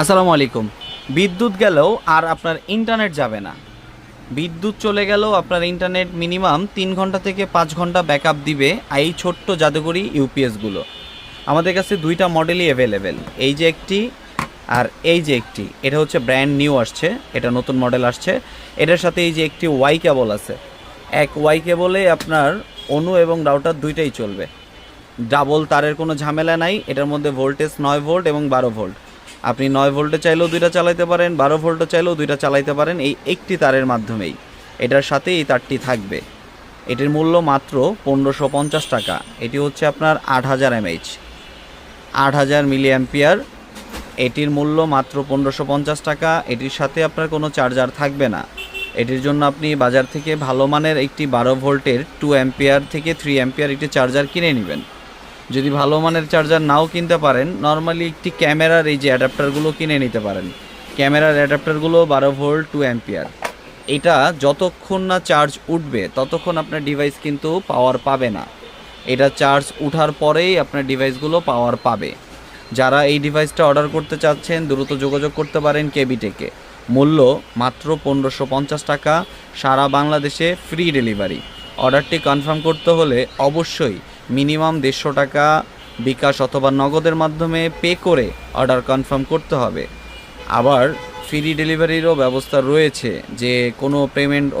আসসালামু আলাইকুম। বিদ্যুৎ গেলেও আর আপনার ইন্টারনেট যাবে না। বিদ্যুৎ চলে গেলেও আপনার ইন্টারনেট মিনিমাম 3 ঘন্টা থেকে 5 ঘন্টা ব্যাকআপ দিবে এই ছোট্ট জাদুঘরি ইউপিএসগুলো। আমাদের কাছে দুইটা মডেলই অ্যাভেলেবেল, এই যে একটি আর এই যে একটি। এটা হচ্ছে ব্র্যান্ড নিউ আসছে, এটা নতুন মডেল আসছে। এটার সাথে এই যে একটি ওয়াই কেবল আছে, এক ওয়াই কেবলে আপনার অনু এবং রাউটার দুইটাই চলবে। ডাবল তারের কোনো ঝামেলা নাই। এটার মধ্যে ভোল্টেজ 9 ভোল্ট এবং 12 ভোল্ট। আপনি 9 ভোল্টে চাইলেও দুইটা চালাইতে পারেন, 12 ভোল্টে চাইলেও দুইটা চালাইতে পারেন এই একটি তারের মাধ্যমেই। এটার সাথে এই তারটি থাকবে। এটির মূল্য মাত্র 1550 টাকা। এটি হচ্ছে আপনার 8000 mAh, 8000 mAh। এটির মূল্য মাত্র 1550 টাকা। এটির সাথে আপনার কোনো চার্জার থাকবে না। এটির জন্য আপনি বাজার থেকে ভালো মানের একটি 12 ভোল্টের 2 অ্যাম্পিয়ার থেকে 3 অ্যাম্পিয়ার একটি চার্জার কিনে নেবেন। যদি ভালো মানের চার্জার নাও কিনতে পারেন, নর্মালি একটি ক্যামেরার এই যে অ্যাডাপ্টারগুলো কিনে নিতে পারেন। ক্যামেরার অ্যাডাপ্টারগুলো 12 ভোল্ট 2 অ্যাম্পিয়ার। এটা যতক্ষণ না চার্জ উঠবে ততক্ষণ আপনার ডিভাইস কিন্তু পাওয়ার পাবে না। এটা চার্জ উঠার পরেই আপনার ডিভাইসগুলো পাওয়ার পাবে। যারা এই ডিভাইসটা অর্ডার করতে চাচ্ছেন দ্রুত যোগাযোগ করতে পারেন কেবিটেকে। মূল্য মাত্র 1550 টাকা, সারা বাংলাদেশে ফ্রি ডেলিভারি। অর্ডারটি কনফার্ম করতে হলে অবশ্যই মিনিমাম 150 টাকা বিকাশ অথবা নগদের মাধ্যমে পে করে অর্ডার কনফার্ম করতে হবে। আবার ফ্রি ডেলিভারিরও ব্যবস্থা রয়েছে, যে কোনো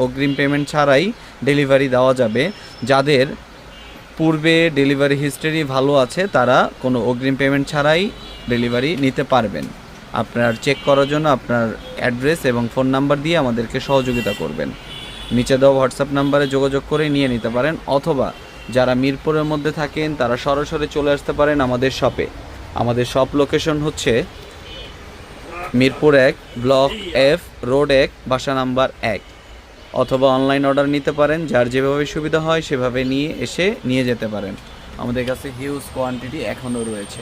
অগ্রিম পেমেন্ট ছাড়াই ডেলিভারি দেওয়া যাবে। যাদের পূর্বে ডেলিভারি হিস্টরি ভালো আছে তারা কোনো অগ্রিম পেমেন্ট ছাড়াই ডেলিভারি নিতে পারবেন। আপনার চেক করার জন্য আপনার অ্যাড্রেস এবং ফোন নাম্বার দিয়ে আমাদেরকে সহযোগিতা করবেন। নিচে দেওয়া হোয়াটসঅ্যাপ নাম্বারে যোগাযোগ করে নিয়ে নিতে পারেন, অথবা যারা মিরপুরের মধ্যে থাকেন তারা সরাসরি চলে আসতে পারেন আমাদের শপে। আমাদের শপ লোকেশন হচ্ছে মিরপুর 1, ব্লক F, রোড 1, বাসা নাম্বার 1। অথবা অনলাইন অর্ডার নিতে পারেন, যার যেভাবে সুবিধা হয় সেভাবে নিয়ে যেতে পারেন। আমাদের কাছে হিউজ কোয়ান্টিটি এখনও রয়েছে।